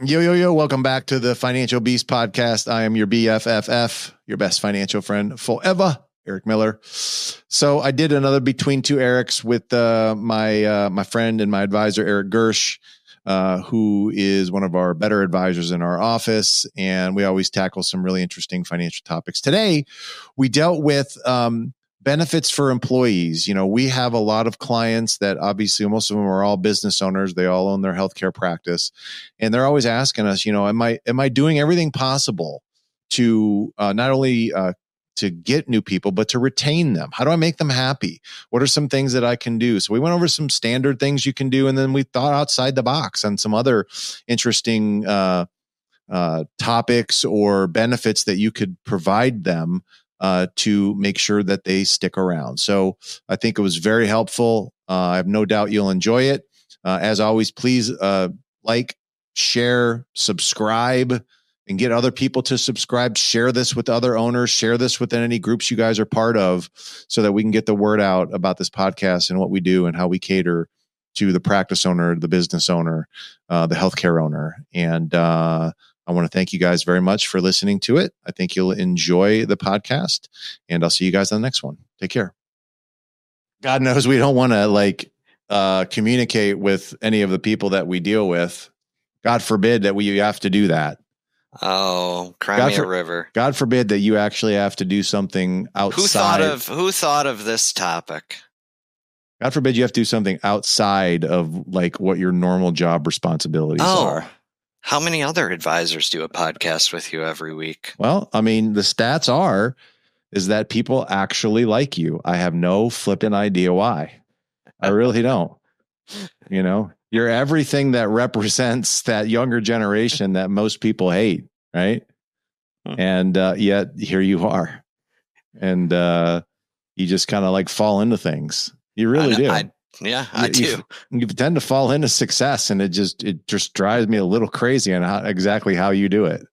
Yo, yo, yo. Welcome back to the Financial Beast podcast. I am your BFFF, your best financial friend forever, Eric Miller. So I did another Between Two Erics with my friend and my advisor, Eric Gersch, who is one of our better advisors in our office. And we always tackle some really interesting financial topics. Today, we dealt with benefits for employees. You know, we have a lot of clients that obviously most of them are all business owners. They all own their healthcare practice. And they're always asking us, you know, am I doing everything possible to not only to get new people, but to retain them? How do I make them happy? What are some things that I can do? So we went over some standard things you can do. And then we thought outside the box on some other interesting topics or benefits that you could provide them to make sure that they stick around. So I think it was very helpful. I have no doubt you'll enjoy it. As always, please like, share, subscribe, and get other people to subscribe. Share this with other owners. Share this with any groups you guys are part of so that we can get the word out about this podcast and what we do and how we cater to the practice owner, the business owner, the healthcare owner. And I want to thank you guys very much for listening to it. I think you'll enjoy the podcast, and I'll see you guys on the next one. Take care. God knows we don't want to communicate with any of the people that we deal with. God forbid that we have to do that. Oh, cry me a river. God forbid that you actually have to do something outside. Who thought of this topic? God forbid you have to do something outside of like what your normal job responsibilities are. How many other advisors do a podcast with you every week? Well, I mean, the stats is that people actually like you. I have no flipping idea why. I really don't. You know, you're everything that represents that younger generation that most people hate, right? And yet here you are. And you just kind of like fall into things. You really do. I do. You tend to fall into success, and it just drives me a little crazy on exactly how you do it.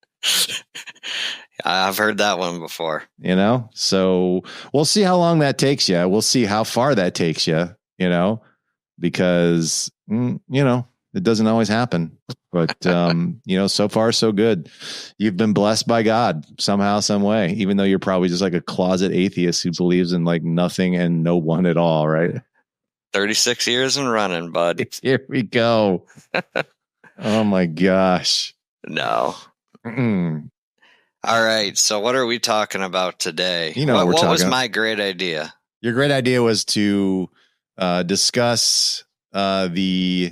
I've heard that one before. You know, so we'll see how long that takes you. We'll see how far that takes you, you know, because, you know, it doesn't always happen. But, you know, so far, so good. You've been blessed by God somehow, some way, even though you're probably just like a closet atheist who believes in like nothing and no one at all, right? 36 years and running, bud. Here we go. Oh my gosh. No. Mm-mm. All right. So what are we talking about today? You know, what was my great idea? Your great idea was to discuss okay,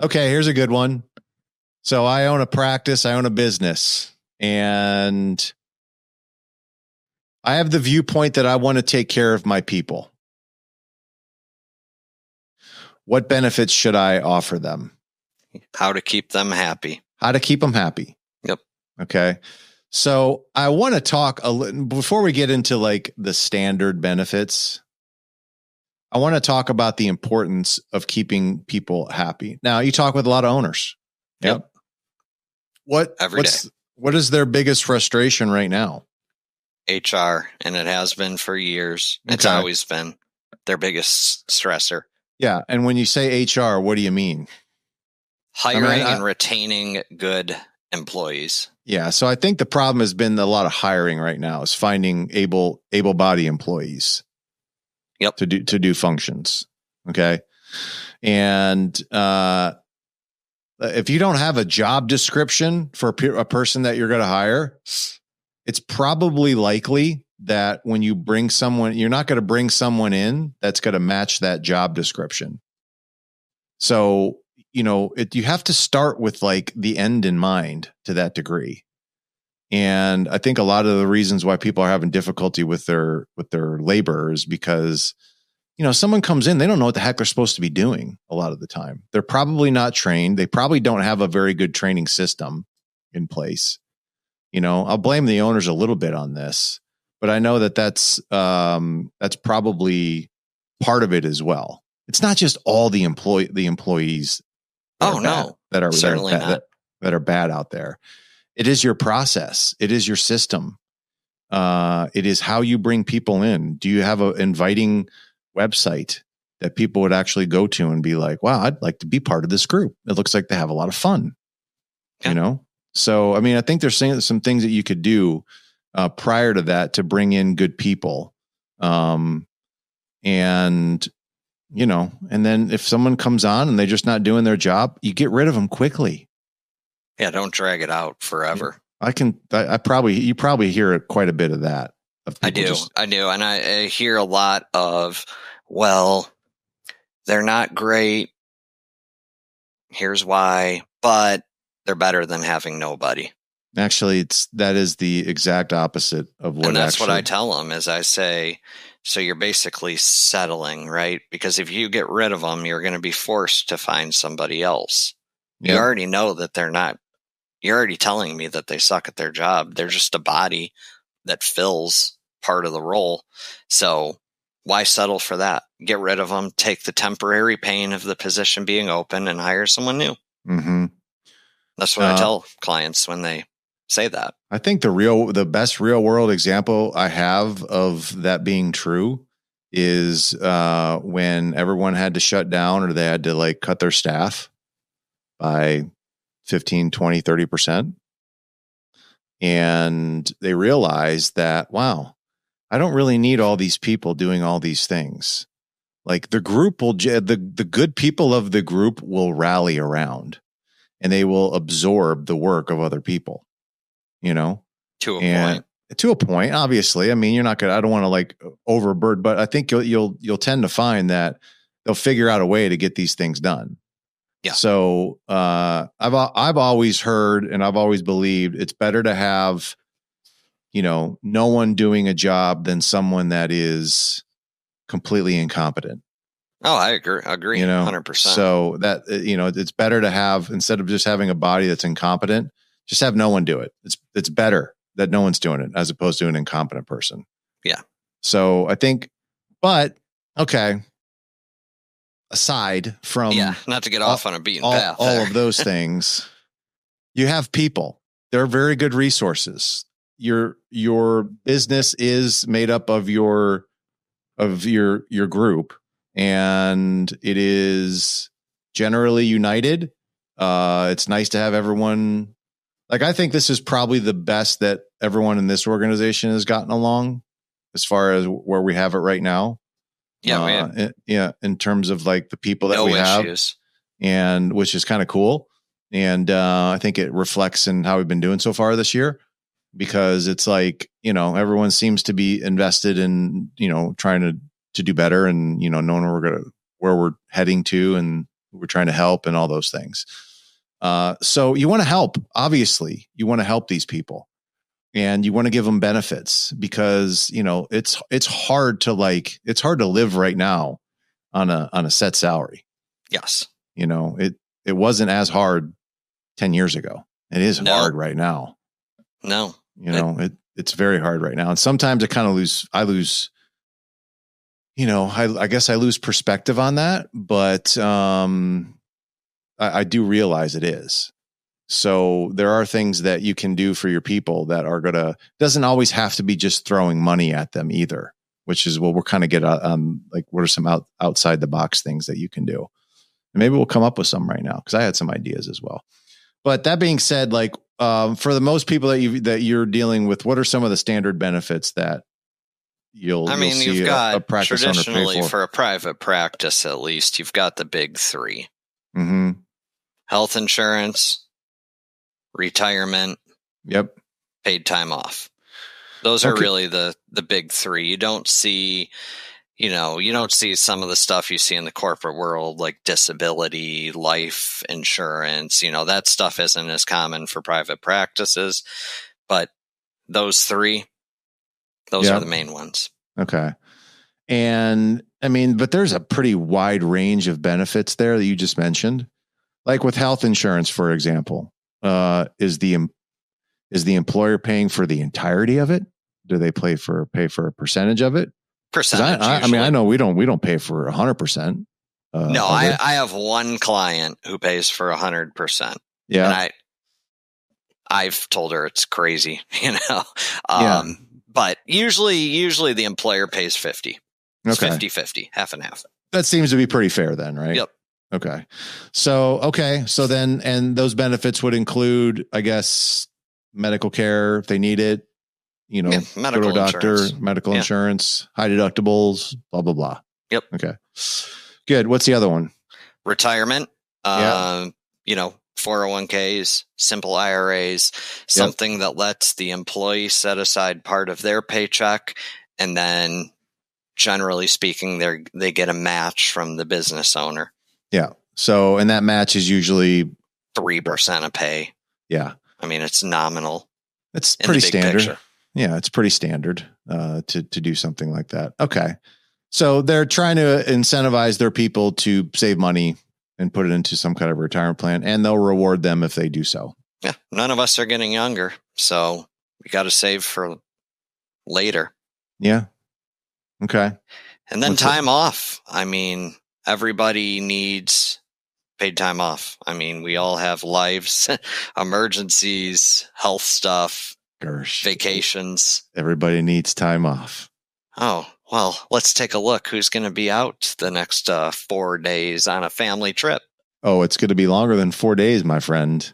here's a good one. So I own a practice, I own a business, and I have the viewpoint that I want to take care of my people. What benefits should I offer them? How to keep them happy. How to keep them happy. Yep. Okay. So I want to talk a little before we get into like the standard benefits. I want to talk about the importance of keeping people happy. Now, you talk with a lot of owners. Yep. What is their biggest frustration right now? HR, and it has been for years. It's always been their biggest stressor. Yeah. And when you say HR, what do you mean? Hiring and retaining good employees. Yeah. So I think the problem has been a lot of hiring right now is finding able-bodied employees. Yep. To do functions. Okay. And if you don't have a job description for a person that you're going to hire, it's probably likely that when you bring someone, you're not going to bring someone in that's going to match that job description. So, you know, you have to start with like the end in mind to that degree. And I think a lot of the reasons why people are having difficulty with their labor is because, you know, someone comes in, they don't know what the heck they're supposed to be doing a lot of the time. They're probably not trained. They probably don't have a very good training system in place. You know, I'll blame the owners a little bit on this, but I know that's probably part of it as well. It's not just all the employees. That are bad out there. It is your process. It is your system. It is how you bring people in. Do you have an inviting website that people would actually go to and be like, wow, I'd like to be part of this group. It looks like they have a lot of fun. you know? So, I mean, I think there's some things that you could do prior to that to bring in good people. And, you know, and then if someone comes on and they're just not doing their job, you get rid of them quickly. Yeah. Don't drag it out forever. You probably hear quite a bit of that. I do. And I hear a lot of, well, they're not great. Here's why, but they're better than having nobody. Actually, that is the exact opposite of what. And that's what I tell them is I say, so you're basically settling, right? Because if you get rid of them, you're going to be forced to find somebody else. Yep. You already know that they're not. You're already telling me that they suck at their job. They're just a body that fills part of the role. So why settle for that? Get rid of them, take the temporary pain of the position being open and hire someone new. Mm-hmm. That's what I tell clients when they say that. I think the best real world example I have of that being true is when everyone had to shut down or they had to like cut their staff by 15, 20, 30%. And they realized that, wow, I don't really need all these people doing all these things. Like the group the good people of the group will rally around and they will absorb the work of other people, you know, to a point, obviously. I mean, I don't want to like overburden, but I think you'll tend to find that they'll figure out a way to get these things done. Yeah. So, I've always heard, and I've always believed it's better to have, you know, no one doing a job than someone that is completely incompetent. Oh, I agree. You know, 100%. So that, you know, it's better to have, instead of just having a body that's incompetent, just have no one do it. It's better that no one's doing it as opposed to an incompetent person. Yeah. So I think, but okay. Aside from, not to get off on a beaten path, all of those things, you have people. They're very good resources. Your business is made up of your group, and it is generally united. It's nice to have everyone. Like, I think this is probably the best that everyone in this organization has gotten along as far as where we have it right now. Yeah, in terms of like the people that we have, and which is kind of cool. And I think it reflects in how we've been doing so far this year, because it's like, you know, everyone seems to be invested in, you know, trying to do better and, you know, knowing where we're heading to and we're trying to help and all those things. So you want to help, obviously you want to help these people. And you want to give them benefits because, you know, it's hard to live right now on a set salary. Yes. You know, it wasn't as hard 10 years ago. It is hard right now. No, you know, it's very hard right now. And sometimes I lose, you know, I guess I lose perspective on that, but I do realize it is. So there are things that you can do for your people that are doesn't always have to be just throwing money at them either, which is what we're kind of get like, what are some outside the box things that you can do? And maybe we'll come up with some right now, because I had some ideas as well. But that being said, like for the most people that you're dealing with, what are some of the standard benefits that you'll see you've got a practice owner pay traditionally for a private practice, at least you've got the big three: health insurance, retirement, paid time off. Those are really the big three. You don't see some of the stuff you see in the corporate world, like disability, life insurance. You know, that stuff isn't as common for private practices, but those three, those are the main ones. Okay. And I mean, but there's a pretty wide range of benefits there that you just mentioned. Like with health insurance, for example, is the employer paying for the entirety of it? Do they pay for a percentage of it? I mean, I know we don't pay for 100%. No, I have one client who pays for 100%. Yeah. And I've told her it's crazy, you know. But usually the employer pays 50. It's 50-50, half and half. That seems to be pretty fair then, right? Yep. Okay. So then, and those benefits would include, I guess, medical care if they need it, medical go to a doctor, insurance. medical insurance, high deductibles, blah, blah, blah. Yep. Okay. Good. What's the other one? Retirement. 401ks, simple IRAs, something that lets the employee set aside part of their paycheck, and then generally speaking, they get a match from the business owner. Yeah. So, and that match is usually 3% of pay. Yeah. I mean, it's nominal. It's pretty standard. Picture. Yeah, it's pretty standard to do something like that. Okay. So they're trying to incentivize their people to save money and put it into some kind of retirement plan, and they'll reward them if they do so. Yeah. None of us are getting younger, so we got to save for later. Yeah. Okay. And then time off. I mean, everybody needs paid time off. I mean, we all have lives, emergencies, health stuff, Gersch. Vacations. Everybody needs time off. Oh, well, let's take a look. Who's going to be out the next 4 days on a family trip? Oh, it's going to be longer than 4 days, my friend.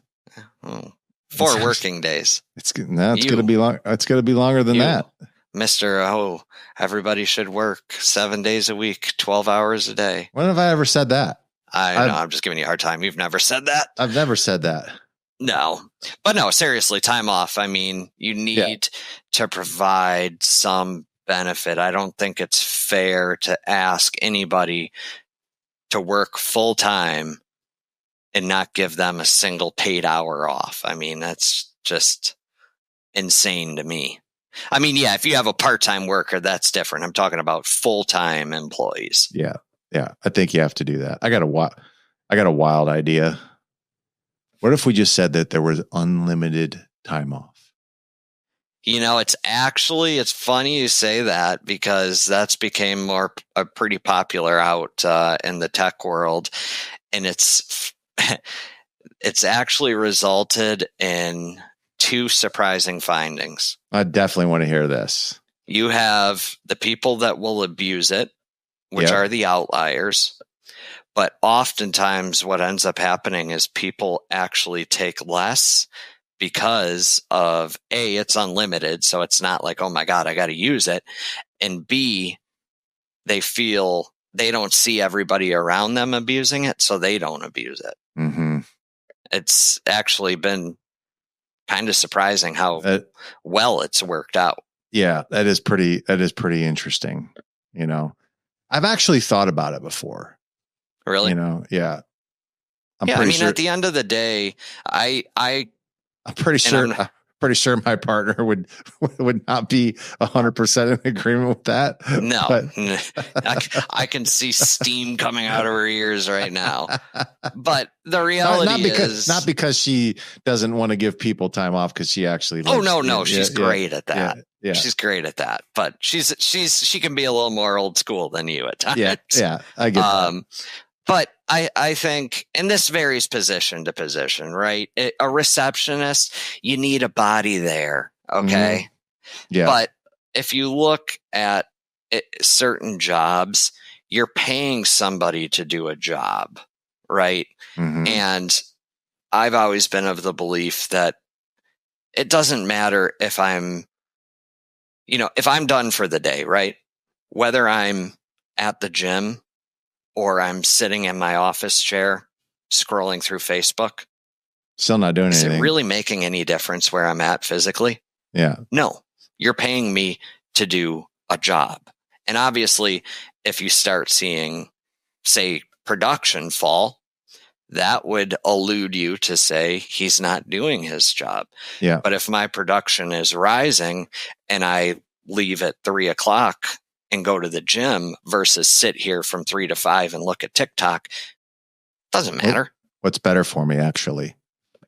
Oh, 4 working days. It's going to be long. It's going to be longer than that. Mr. Everybody should work 7 days a week, 12 hours a day. When have I ever said that? I know. I'm just giving you a hard time. You've never said that. I've never said that. No, but no, seriously, time off. I mean, you need to provide some benefit. I don't think it's fair to ask anybody to work full time and not give them a single paid hour off. I mean, that's just insane to me. I mean, yeah, if you have a part-time worker, that's different. I'm talking about full-time employees. Yeah. Yeah. I think you have to do that. I got a wild idea. What if we just said that there was unlimited time off? It's funny you say that, because that's became pretty popular out in the tech world. And it's actually resulted in 2 surprising findings. I definitely want to hear this. You have the people that will abuse it, which are the outliers. But oftentimes what ends up happening is people actually take less because of A, it's unlimited. So it's not like, oh my God, I got to use it. And B, they feel they don't see everybody around them abusing it, so they don't abuse it. Mm-hmm. It's actually been kind of surprising how well it's worked out. Yeah, that is pretty interesting. I've actually thought about it before. Really? Yeah. I'm pretty sure. At the end of the day, I'm pretty sure my partner would not be 100% in agreement with that. No, I can see steam coming out of her ears right now. But the reality is not because she doesn't want to give people time off, because she actually. No, she's great at that. Yeah. She's great at that, but she can be a little more old school than you at times. Yeah, I get that. But I think, and this varies position to position, right? A receptionist, you need a body there. Okay. Mm-hmm. Yeah. But if you look at certain jobs, you're paying somebody to do a job, right? Mm-hmm. And I've always been of the belief that it doesn't matter if I'm done for the day, right? Whether I'm at the gym or I'm sitting in my office chair scrolling through Facebook. Still not doing anything. Is it really making any difference where I'm at physically? Yeah. No, you're paying me to do a job. And obviously, if you start seeing, say, production fall, that would allude you to say he's not doing his job. Yeah. But if my production is rising and I leave at 3:00 and go to the gym versus sit here from 3 to 5 and look at TikTok, doesn't matter. What's better for me, actually?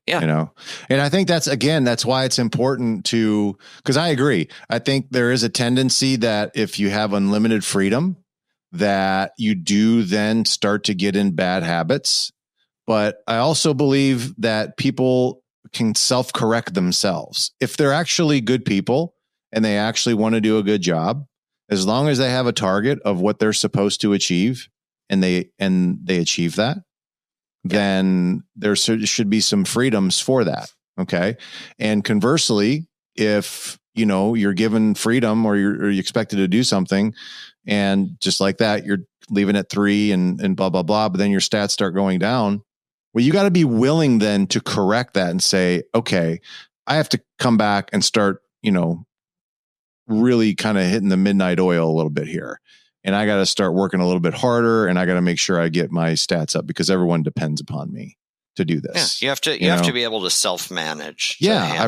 Yeah. And I think that's why it's important because I agree. I think there is a tendency that if you have unlimited freedom, that you do then start to get in bad habits. But I also believe that people can self-correct themselves. If they're actually good people and they actually want to do a good job, as long as they have a target of what they're supposed to achieve and they achieve that, then there should be some freedoms for that. Okay. And conversely, if, you're given freedom or you're expected to do something, and just like that, you're leaving at 3 and blah, blah, blah, but then your stats start going down. Well, you got to be willing then to correct that and say, okay, I have to come back and start, really kind of hitting the midnight oil a little bit here. And I got to start working a little bit harder, and I got to make sure I get my stats up because everyone depends upon me to do this. Yeah, you have to be able to self-manage. Yeah,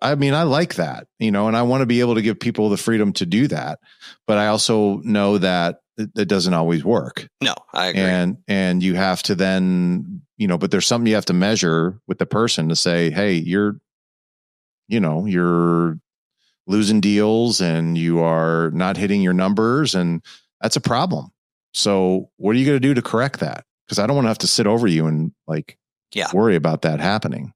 I mean, I like that, and I want to be able to give people the freedom to do that, but I also know that it doesn't always work. No, I agree. And you have to then, but there's something you have to measure with the person to say, hey, you're losing deals and you are not hitting your numbers, and that's a problem. So what are you going to do to correct that? Because I don't want to have to sit over you and worry about that happening.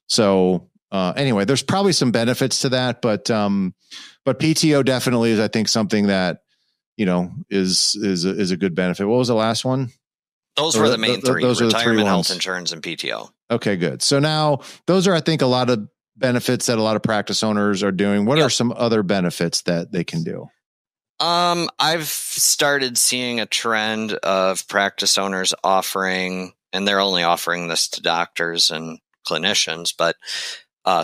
So anyway, there's probably some benefits to that, but PTO definitely is, I think, something that, is a good benefit. What was the last one? Those were the main three: retirement, health insurance, and PTO. Okay, good. So now those are, I think, a lot of benefits that a lot of practice owners are doing. What are some other benefits that they can do? I've started seeing a trend of practice owners offering, and they're only offering this to doctors and clinicians, but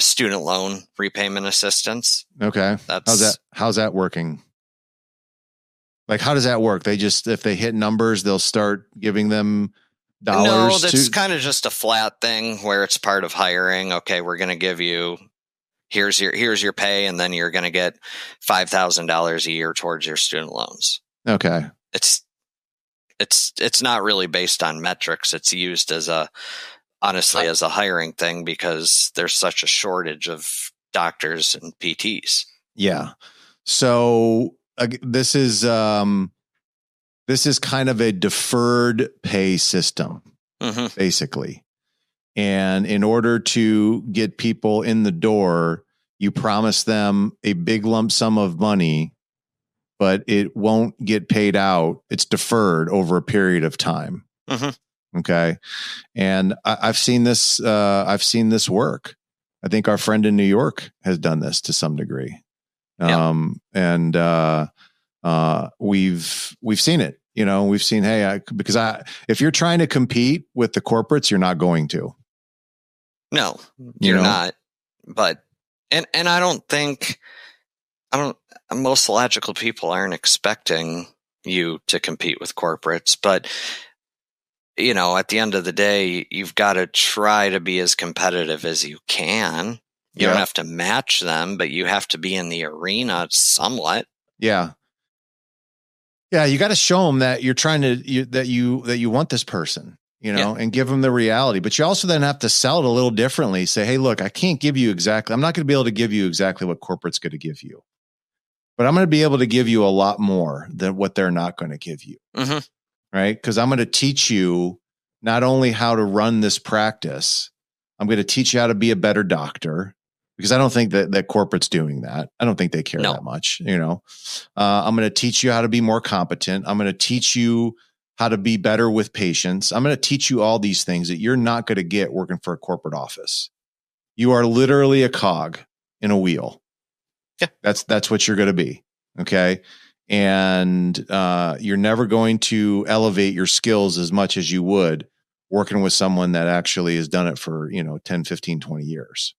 student loan repayment assistance. Okay. How's that working? Like, how does that work? If they hit numbers, they'll start giving them dollars. No, that's kind of just a flat thing where it's part of hiring. Okay, we're going to give you, here's your pay, and then you're going to get $5,000 a year towards your student loans. Okay. It's not really based on metrics. It's used as a hiring thing because there's such a shortage of doctors and PTs. Yeah. So this is kind of a deferred pay system, basically. And in order to get people in the door, you promise them a big lump sum of money, but it won't get paid out. It's deferred over a period of time. Okay. And I've seen this work. I think our friend in New York has done this to some degree. And we've seen it, we've seen, if you're trying to compete with the corporates, you're not going to. No, you're not. But, and I don't think, most logical people aren't expecting you to compete with corporates, but at the end of the day, you've got to try to be as competitive as you can. You don't have to match them, but you have to be in the arena somewhat. Yeah. Yeah. You got to show them that you're trying to, that you want this person, and give them the reality, but you also then have to sell it a little differently. Say, hey, look, I'm not going to be able to give you exactly what corporate's going to give you, but I'm going to be able to give you a lot more than what they're not going to give you. Right. Because I'm going to teach you not only how to run this practice, I'm going to teach you how to be a better doctor, because I don't think that corporate's doing that. I don't think they care that much. I'm going to teach you how to be more competent. I'm going to teach you how to be better with patients. I'm going to teach you all these things that you're not going to get working for a corporate office. You are literally a cog in a wheel. Yeah. That's what you're going to be. Okay. And you're never going to elevate your skills as much as you would working with someone that actually has done it for, 10, 15, 20 years.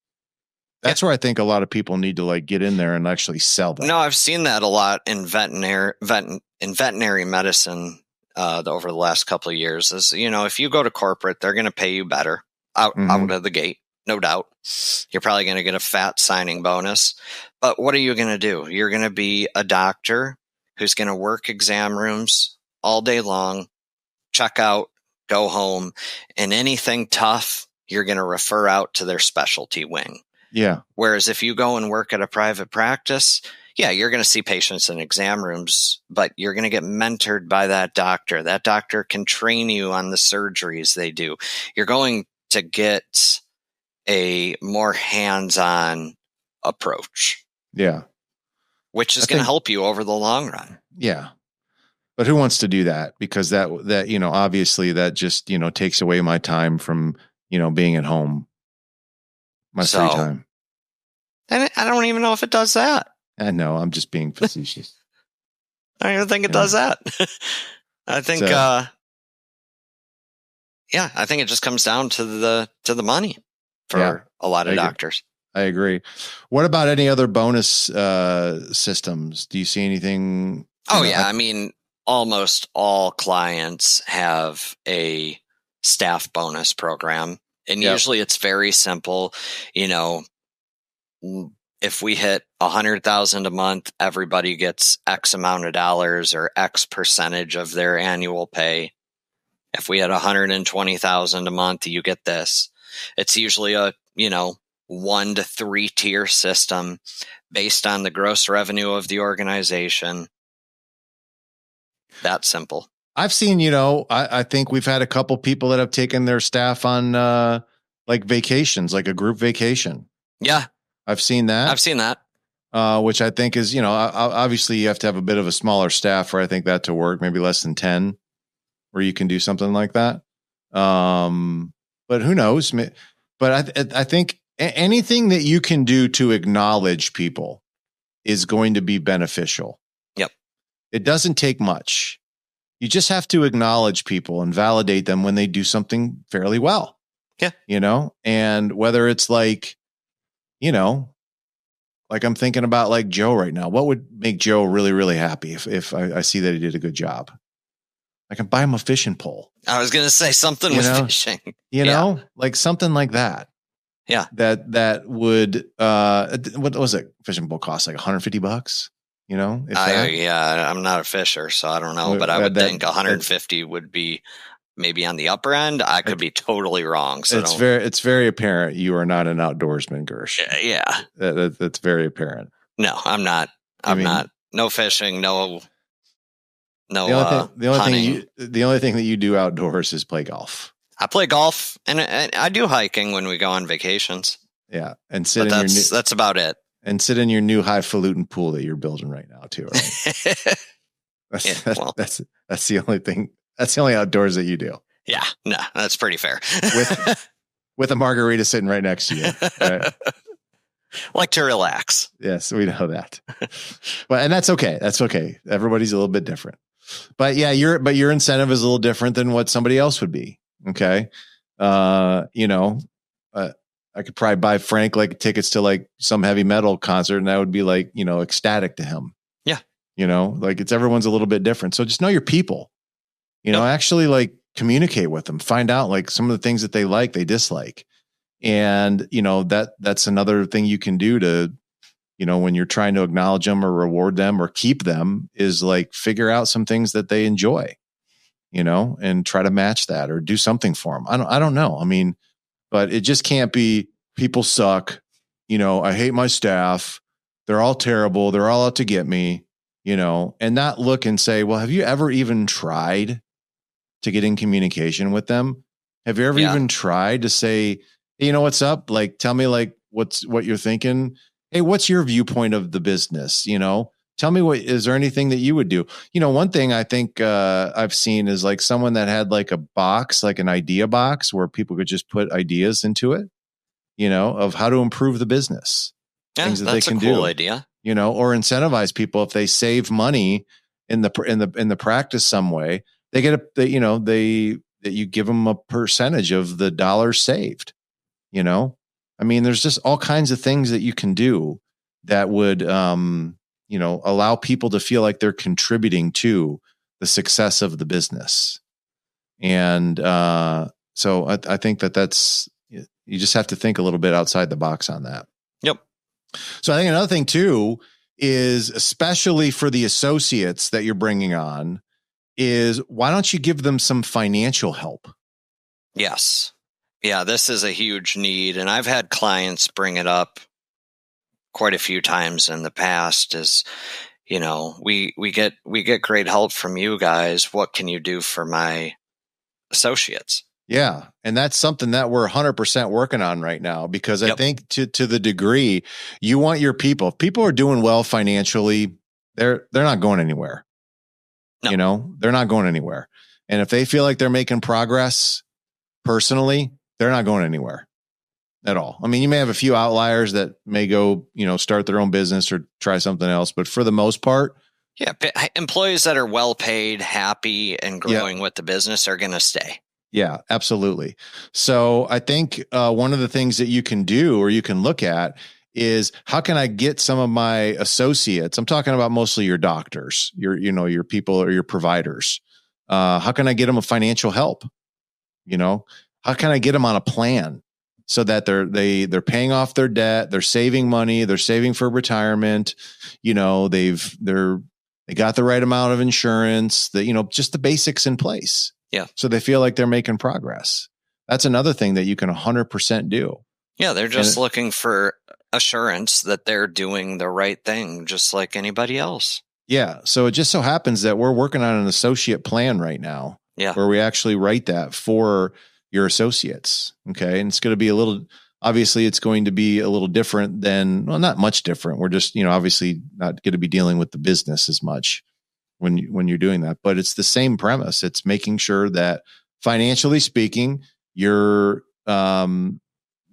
That's where I think a lot of people need to get in there and actually sell them. No, I've seen that a lot in veterinary medicine over the last couple of years. Is, if you go to corporate, they're going to pay you better out of the gate, no doubt. You're probably going to get a fat signing bonus. But what are you going to do? You're going to be a doctor who's going to work exam rooms all day long, check out, go home, and anything tough, you're going to refer out to their specialty wing. Yeah. Whereas if you go and work at a private practice, you're going to see patients in exam rooms, but you're going to get mentored by that doctor. That doctor can train you on the surgeries they do. You're going to get a more hands-on approach. Yeah. Which is going to help you over the long run. Yeah. But who wants to do that? Because that, obviously that just, takes away my time from, being at home, my free time. And I don't even know if it does that. I know, I'm just being facetious. I don't even think it does that. I think, I think it just comes down to the money for a lot of doctors. I agree. What about any other bonus systems? Do you see anything? I mean, almost all clients have a staff bonus program, and usually it's very simple. If we hit 100,000 a month, everybody gets X amount of dollars or X percentage of their annual pay. If we had 120,000 a month, you get this. It's usually a 1 to 3 tier system based on the gross revenue of the organization. That simple. I've seen, I think we've had a couple people that have taken their staff on like vacations, like a group vacation. Yeah. I've seen that. Which I think is, obviously you have to have a bit of a smaller staff for, I think, that to work, maybe less than 10, where you can do something like that. But who knows? But I think anything that you can do to acknowledge people is going to be beneficial. Yep. It doesn't take much. You just have to acknowledge people and validate them when they do something fairly well. Yeah. And whether it's like, like I'm thinking about like Joe right now, what would make Joe really, really happy if I see that he did a good job? I can buy him a fishing pole. I was going to say something with fishing, like something like that. Yeah. That would, what was it? Fishing pole cost like $150, I'm not a fisher, so I don't know, but I would think 150 would be maybe on the upper end. I could be totally wrong. So it's very apparent you are not an outdoorsman, Gersch. Yeah. That's very apparent. No, I'm not. Not. No fishing. No. The only thing that you do outdoors is play golf. I play golf and I do hiking when we go on vacations. Yeah. And that's about it. And sit in your new highfalutin pool that you're building right now too. Right? That's the only thing. That's the only outdoors that you do. Yeah, no, that's pretty fair. with a margarita sitting right next to you. Right? Like to relax. Yes, we know that. And that's okay. That's okay. Everybody's a little bit different. But yeah, your incentive is a little different than what somebody else would be. Okay. I could probably buy Frank like tickets to like some heavy metal concert and that would be like, ecstatic to him. Yeah. Like everyone's a little bit different. So just know your people, actually like communicate with them, find out like some of the things that they like, they dislike. And, that's another thing you can do to, when you're trying to acknowledge them or reward them or keep them is like figure out some things that they enjoy, and try to match that or do something for them. I don't know. I mean, but it just can't be people suck. I hate my staff. They're all terrible. They're all out to get me, and not look and say, well, have you ever even tried to get in communication with them? Have you ever even tried to say, hey, what's up? Like, tell me like what you're thinking. Hey, what's your viewpoint of the business? Tell me is there anything that you would do? One thing I think I've seen is like someone that had like a box, like an idea box where people could just put ideas into it, of how to improve the business. Yeah, things that that's they can a cool do, idea. Or incentivize people if they save money in the practice some way, they get that you give them a percentage of the dollars saved. I mean, there's just all kinds of things that you can do that would allow people to feel like they're contributing to the success of the business. And so I think that's, you just have to think a little bit outside the box on that. Yep. So I think another thing too is, especially for the associates that you're bringing on, is why don't you give them some financial help? Yes. Yeah, this is a huge need. And I've had clients bring it up quite a few times in the past is, we get great help from you guys. What can you do for my associates? Yeah. And that's something that we're 100% working on right now, because I think to the degree you want your people, if people are doing well financially, they're not going anywhere. No. They're not going anywhere. And if they feel like they're making progress personally, they're not going anywhere at all. I mean, you may have a few outliers that may go, start their own business or try something else, but for the most part, employees that are well paid, happy, and growing with the business are going to stay. Yeah, absolutely. So I think one of the things that you can do or you can look at is how can I get some of my associates? I'm talking about mostly your doctors, your people or your providers. How can I get them a financial help? How can I get them on a plan so that they're paying off their debt, they're saving money, they're saving for retirement, they got the right amount of insurance, just the basics in place. Yeah. So they feel like they're making progress. That's another thing that you can 100% do. Yeah, they're just looking for assurance that they're doing the right thing, just like anybody else. Yeah. So it just so happens that we're working on an associate plan right now. Yeah. Where we actually write that for your associates. Okay. And it's going to be obviously it's going to be a little different than, well, not much different. We're just, obviously not going to be dealing with the business as much when you're doing that, but it's the same premise. It's making sure that financially speaking, your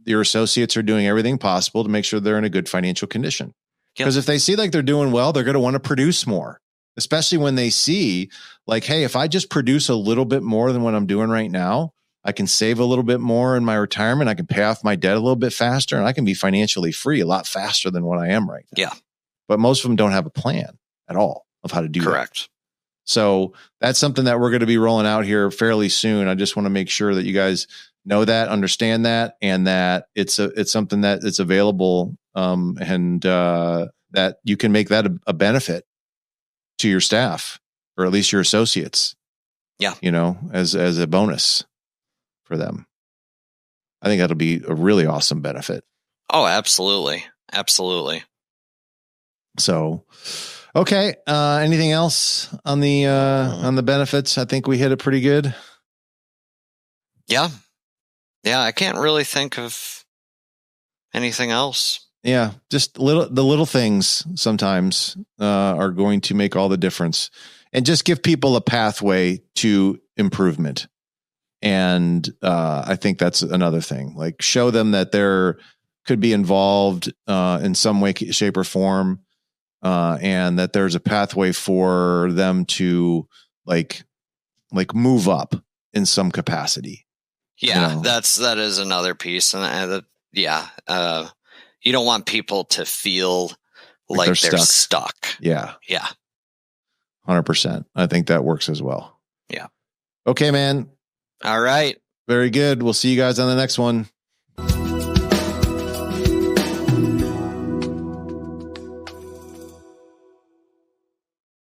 associates are doing everything possible to make sure they're in a good financial condition. Because if they see like they're doing well, they're going to want to produce more. Especially when they see like, hey, if I just produce a little bit more than what I'm doing right now, I can save a little bit more in my retirement. I can pay off my debt a little bit faster and I can be financially free a lot faster than what I am right now. Yeah. But most of them don't have a plan at all of how to do Correct. that. So that's something that we're going to be rolling out here fairly soon. I just want to make sure that you guys know that, understand that, and that it's something that it's available and that you can make that a benefit to your staff or at least your associates. Yeah. As a bonus for them. I think that'll be a really awesome benefit. Oh, absolutely. Absolutely. So, okay. Anything else on the benefits? I think we hit it pretty good. Yeah. Yeah. I can't really think of anything else. Yeah, just the little things sometimes are going to make all the difference, and just give people a pathway to improvement. And I think that's another thing. Like show them that they're could be involved in some way, shape, or form, and that there's a pathway for them to like move up in some capacity. Yeah, that is another piece, and you don't want people to feel like they're stuck. Yeah. Yeah. 100%. I think that works as well. Yeah. Okay, man. All right. Very good. We'll see you guys on the next one.